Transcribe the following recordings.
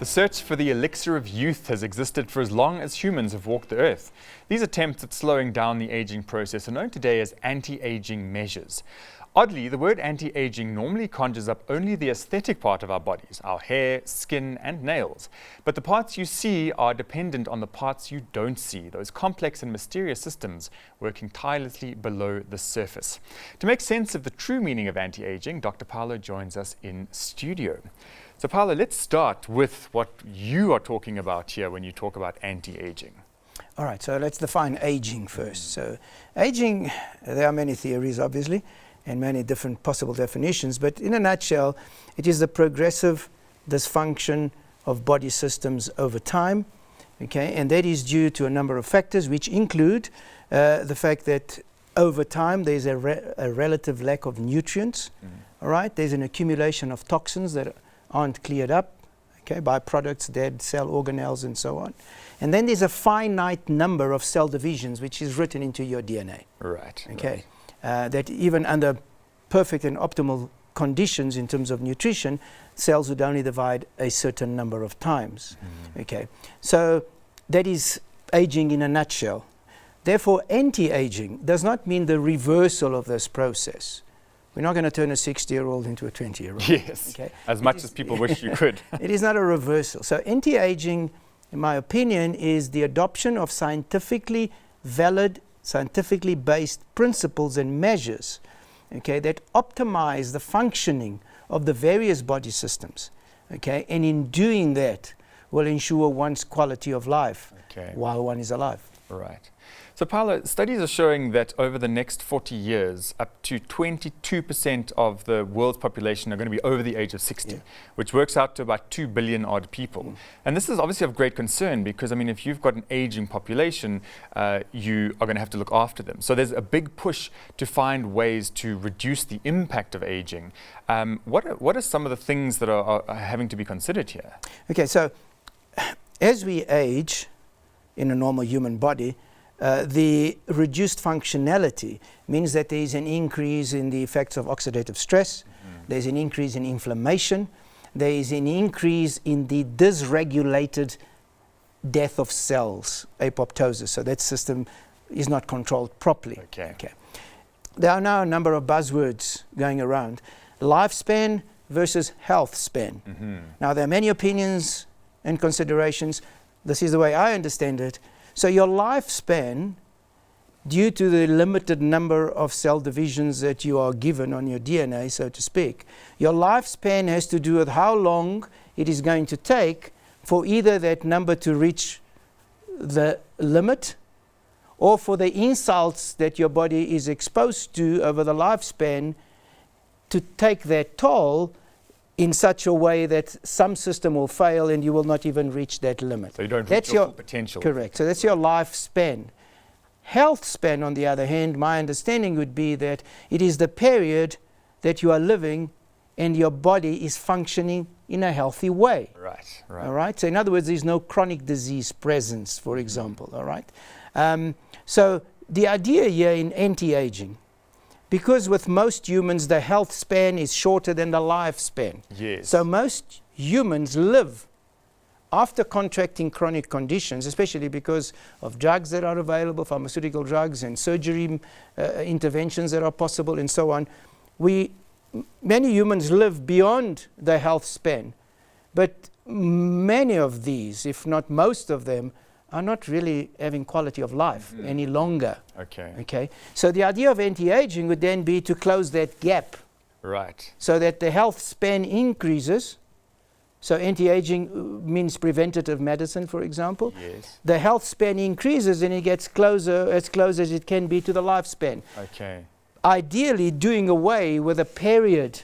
The search for the elixir of youth has existed for as long as humans have walked the earth. These attempts at slowing down the aging process are known today as anti-aging measures. Oddly, the word anti-aging normally conjures up only the aesthetic part of our bodies, our hair, skin and nails. But the parts you see are dependent on the parts you don't see, those complex and mysterious systems working tirelessly below the surface. To make sense of the true meaning of anti-aging, Dr. Paulo joins us in studio. So Paulo, let's start with what you are talking about here when you talk about anti-aging. All right, so let's define aging first. So aging, there are many theories obviously, and many different possible definitions, but in a nutshell, it is the progressive dysfunction of body systems over time, okay, and that is due to a number of factors, which include the fact that over time there's a relative lack of nutrients, all right, there's an accumulation of toxins that aren't cleared up, okay, byproducts, dead cell organelles and so on. And then there's a finite number of cell divisions which is written into your DNA. Right. Okay. Right. That even under perfect and optimal conditions in terms of nutrition, cells would only divide a certain number of times. Okay. So that is aging in a nutshell. Therefore, anti-aging does not mean the reversal of this process. We're not going to turn a 60-year-old into a 20-year-old. Yes, okay? As much as people wish you could. It is not a reversal. So anti-aging, in my opinion, is the adoption of scientifically valid, scientifically based principles and measures, okay, that optimize the functioning of the various body systems, okay, and in doing that will ensure one's quality of life while one is alive. Right. So Paulo, studies are showing that over the next 40 years, up to 22% of the world's population are going to be over the age of 60, which works out to about 2 billion odd people. And this is obviously of great concern because, I mean, if you've got an aging population, you are going to have to look after them. So there's a big push to find ways to reduce the impact of aging. What are some of the things that are having to be considered here? Okay, so as we age in a normal human body, the reduced functionality means that there is an increase in the effects of oxidative stress, there's an increase in inflammation, there is an increase in the dysregulated death of cells, apoptosis, so that system is not controlled properly. Okay. There are now a number of buzzwords going around. Lifespan versus health span. Now there are many opinions and considerations. This is the way I understand it. So your lifespan, due to the limited number of cell divisions that you are given on your DNA, so to speak, your lifespan has to do with how long it is going to take for either that number to reach the limit or for the insults that your body is exposed to over the lifespan to take that toll in such a way that some system will fail and you will not even reach that limit. So you don't reach your full potential. Correct. So that's your lifespan. Health span, on the other hand, my understanding would be that it is the period that you are living and your body is functioning in a healthy way. Right. All right. So in other words, there's no chronic disease presence, for example. All right. So the idea here in anti-aging, because with most humans, the health span is shorter than the lifespan. Yes. So most humans live after contracting chronic conditions, especially because of drugs that are available, pharmaceutical drugs and surgery interventions that are possible and so on. Many humans live beyond the health span, but many of these, if not most of them, are not really having quality of life any longer. Okay. So the idea of anti-aging would then be to close that gap. Right. So that the health span increases. So anti-aging means preventative medicine, for example. Yes. The health span increases and it gets closer, as close as it can be to the lifespan. Okay. Ideally, doing away with a period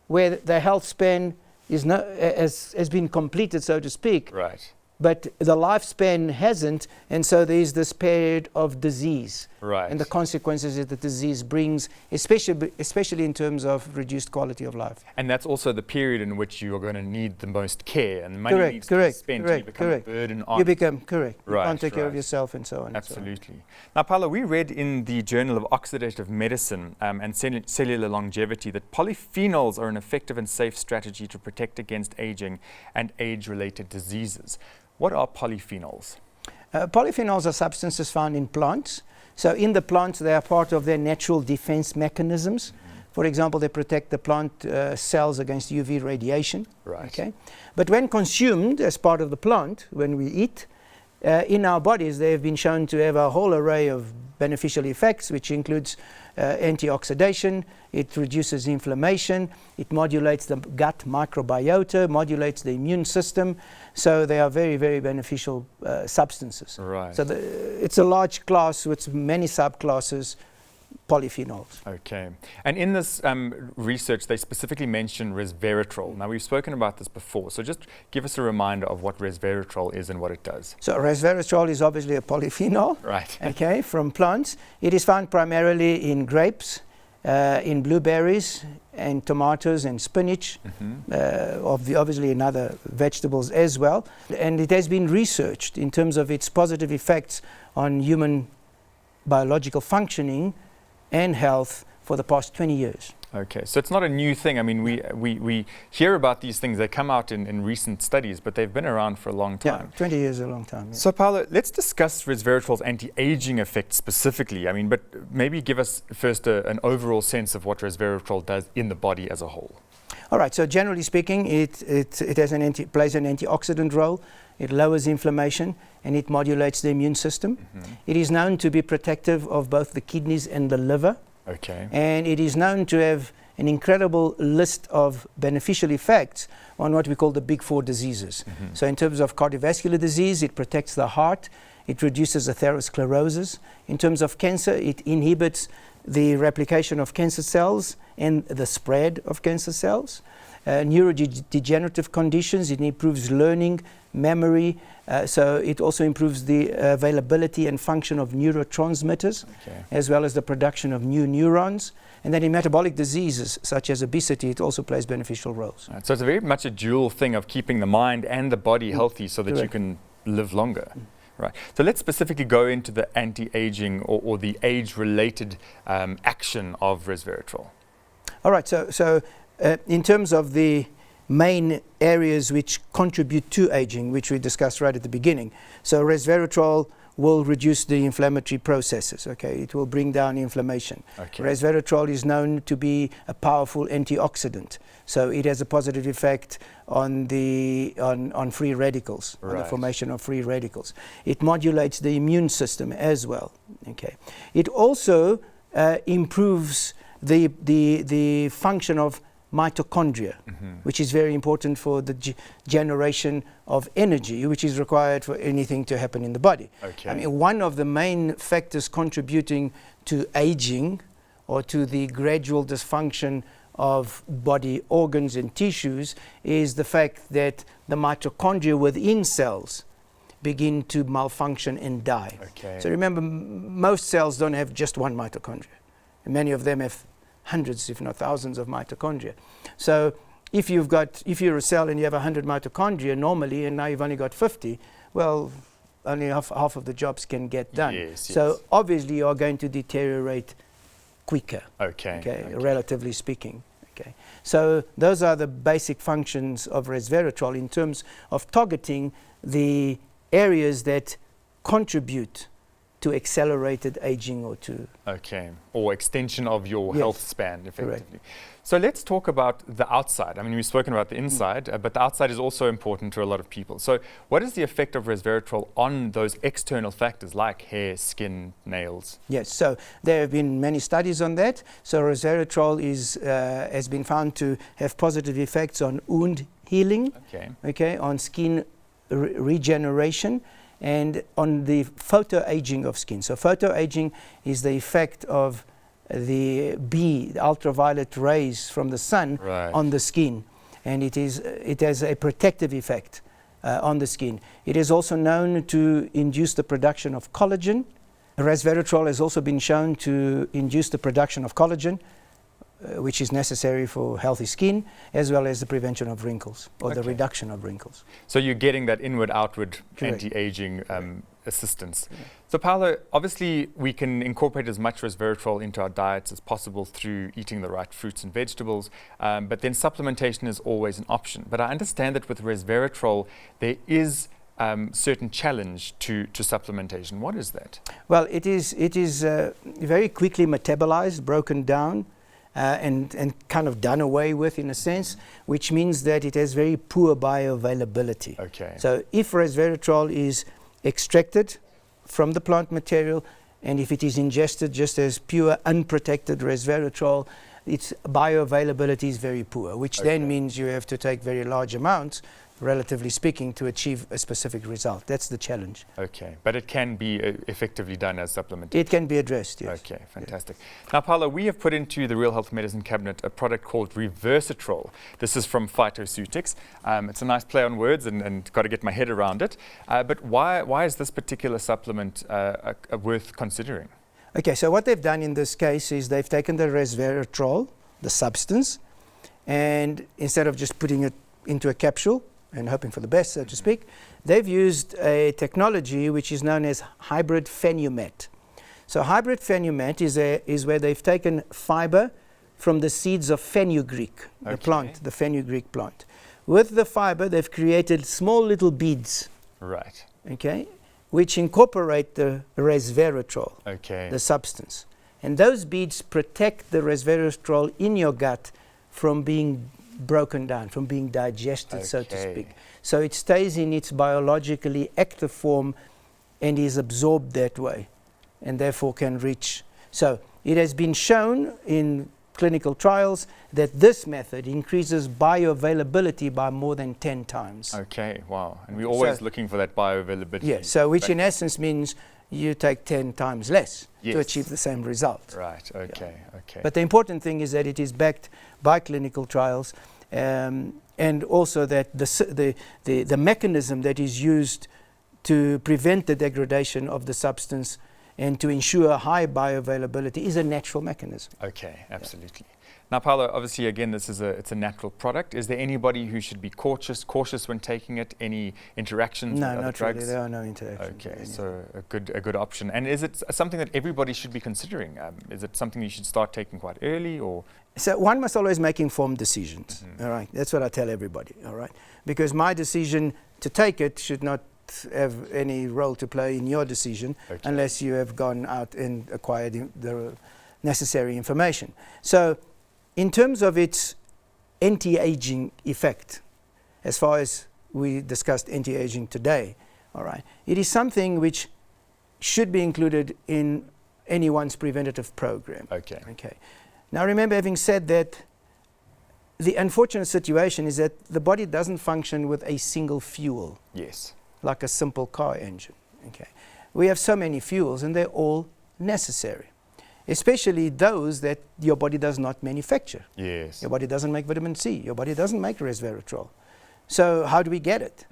where the health span is has been completed, so to speak. Right. but the lifespan hasn't, and so there's this period of disease. Right. And the consequences that the disease brings, especially in terms of reduced quality of life. And that's also the period in which you are going to need the most care, and the money needs to be spent, you become a burden on. You become, correct. Right, you can't take care of yourself and so on. Absolutely. Now, Paulo, we read in the Journal of Oxidative Medicine and Cellular Longevity that polyphenols are an effective and safe strategy to protect against aging and age-related diseases. What are polyphenols? Polyphenols are substances found in plants. So in the plants, they are part of their natural defense mechanisms. For example, they protect the plant cells against UV radiation. Right. Okay? But when consumed as part of the plant, when we eat, in our bodies, they have been shown to have a whole array of beneficial effects, which includes antioxidation, it reduces inflammation, it modulates the gut microbiota, modulates the immune system. So they are very, very beneficial substances. Right. So it's a large class with many subclasses, polyphenols. Okay. And in this research, they specifically mention resveratrol. Now, we've spoken about this before, so just give us a reminder of what resveratrol is and what it does. So resveratrol is obviously a polyphenol, right? Okay, from plants. It is found primarily in grapes, in blueberries, and tomatoes and spinach, obviously in other vegetables as well. And it has been researched in terms of its positive effects on human biological functioning and health for the past 20 years. Okay, so it's not a new thing. I mean, we hear about these things. They come out in recent studies, but they've been around for a long time. Yeah, 20 years is a long time. Yeah. So, Paulo, let's discuss resveratrol's anti-aging effects specifically. I mean, but maybe give us first an overall sense of what resveratrol does in the body as a whole. All right, so generally speaking, it has plays an antioxidant role. It lowers inflammation and it modulates the immune system. It is known to be protective of both the kidneys and the liver. Okay. And it is known to have an incredible list of beneficial effects on what we call the big four diseases. So in terms of cardiovascular disease, it protects the heart, it reduces atherosclerosis. In terms of cancer, it inhibits the replication of cancer cells and the spread of cancer cells. Neurodegenerative conditions, it improves learning, memory, so it also improves the availability and function of neurotransmitters, as well as the production of new neurons. And then in metabolic diseases, such as obesity, it also plays beneficial roles. Right, so it's very much a dual thing of keeping the mind and the body healthy so that you can live longer. Right. So let's specifically go into the anti-aging or the age-related action of resveratrol. All right, so in terms of the main areas which contribute to aging, which we discussed right at the beginning. So resveratrol will reduce the inflammatory processes, okay? It will bring down inflammation. Okay. Resveratrol is known to be a powerful antioxidant. So it has a positive effect on free radicals, on the formation of free radicals. It modulates the immune system as well, okay? It also improves the function of mitochondria, which is very important for the generation of energy, which is required for anything to happen in the body. Okay. I mean, one of the main factors contributing to aging or to the gradual dysfunction of body organs and tissues is the fact that the mitochondria within cells begin to malfunction and die. Okay. So remember, most cells don't have just one mitochondria. And many of them have hundreds, if not thousands, of mitochondria. So if you're a cell and you have 100 mitochondria normally, and now you've only got 50, well, only half of the jobs can get done. Yes, so obviously you are going to deteriorate quicker, relatively speaking. Okay. So those are the basic functions of resveratrol in terms of targeting the areas that contribute to accelerated aging or or extension of your health span, effectively. Correct. So let's talk about the outside. I mean, we've spoken about the inside, but the outside is also important to a lot of people. So what is the effect of resveratrol on those external factors like hair, skin, nails? Yes, so there have been many studies on that. So resveratrol has been found to have positive effects on wound healing, on skin regeneration, and on the photoaging of skin. So photoaging is the effect of the ultraviolet rays from the sun on the skin, and it has a protective effect on the skin. It is also known to induce the production of collagen. Resveratrol has also been shown to induce the production of collagen, which is necessary for healthy skin, as well as the prevention of wrinkles, or the reduction of wrinkles. So you're getting that inward-outward Correct. anti-aging assistance. So Paulo, obviously we can incorporate as much resveratrol into our diets as possible through eating the right fruits and vegetables, but then supplementation is always an option. But I understand that with resveratrol there is certain challenge to supplementation. What is that? Well, it is very quickly metabolized, broken down, and kind of done away with in a sense, which means that it has very poor bioavailability. Okay. So if resveratrol is extracted from the plant material, and if it is ingested just as pure unprotected resveratrol, its bioavailability is very poor, which then means you have to take very large amounts, relatively speaking, to achieve a specific result. That's the challenge. Okay, but it can be effectively done as supplementation. It can be addressed, yes. Okay, fantastic. Now, Paulo, we have put into the Real Health Medicine cabinet a product called Resveratrol. This is from Phytoceutics. It's a nice play on words and got to get my head around it. But why is this particular supplement worth considering? Okay, so what they've done in this case is they've taken the resveratrol, the substance, and instead of just putting it into a capsule and hoping for the best, so to speak, they've used a technology which is known as hybrid FenuMAT. So hybrid FenuMAT is where they've taken fiber from the seeds of fenugreek, the plant, the fenugreek plant. With the fiber, they've created small little beads, Right. okay, which incorporate the resveratrol, Okay. the substance. And those beads protect the resveratrol in your gut from being broken down, from being digested, so to speak. So it stays in its biologically active form and is absorbed that way, and therefore can reach. So it has been shown in clinical trials that this method increases bioavailability by more than 10 times. Okay, wow. And we're always looking for that bioavailability. Yes, so which in essence means you take 10 times less Yes. to achieve the same result. Right, okay, okay. But the important thing is that it is backed by clinical trials, and also that the mechanism that is used to prevent the degradation of the substance and to ensure high bioavailability is a natural mechanism. Okay, absolutely. Now, Paulo, obviously, again, it's a natural product. Is there anybody who should be cautious when taking it? Any interactions with other not drugs? really. There are no interactions. Okay, so a good option. And is it something that everybody should be considering? Is it something you should start taking quite early, or? So one must always make informed decisions. All right, that's what I tell everybody. All right, because my decision to take it should not have any role to play in your decision unless you have gone out and acquired the necessary information. So in terms of its anti-aging effect, as far as we discussed anti-aging today, all right, it is something which should be included in anyone's preventative program. Okay. Now remember, having said that, the unfortunate situation is that the body doesn't function with a single fuel. Yes. Like a simple car engine. Okay. We have so many fuels and they're all necessary, especially those that your body does not manufacture. Yes. Your body doesn't make vitamin C. Your body doesn't make resveratrol. So how do we get it?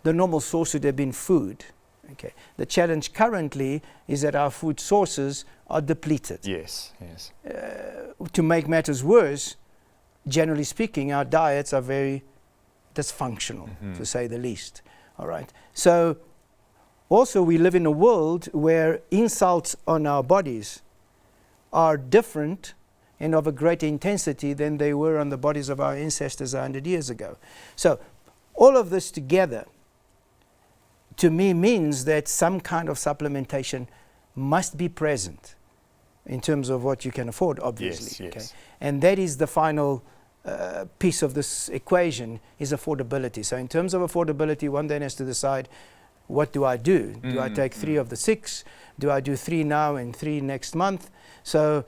The normal source would have been food. Okay. The challenge currently is that our food sources are depleted. Yes. To make matters worse, generally speaking, our diets are very dysfunctional, to say the least. All right. So also we live in a world where insults on our bodies are different and of a greater intensity than they were on the bodies of our ancestors 100 years ago. So all of this together, to me, means that some kind of supplementation must be present in terms of what you can afford, obviously. Yes. Okay? And that is the final piece of this equation, is affordability. So in terms of affordability, one then has to decide, what do I do? Do I take 3 of the 6? Do I do 3 now and 3 next month? So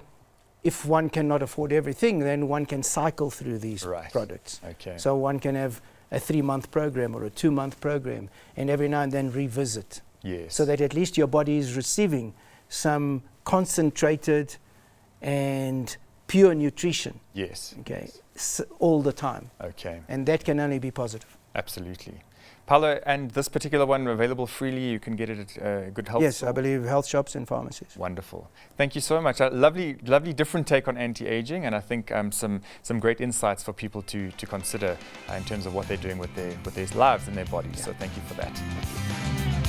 if one cannot afford everything, then one can cycle through these products. Okay. So one can have a 3-month program or a 2-month program, and every now and then revisit. Yes. So that at least your body is receiving some concentrated and pure nutrition. Yes. Okay. All the time. Okay. And that can only be positive. Absolutely. Paulo, and this particular one available freely, you can get it at a good health Yes, store? I believe health shops and pharmacies. Wonderful. Thank you so much. Lovely different take on anti-aging, and I think some great insights for people to consider in terms of what they're doing with their lives and their bodies. Yeah. So thank you for that.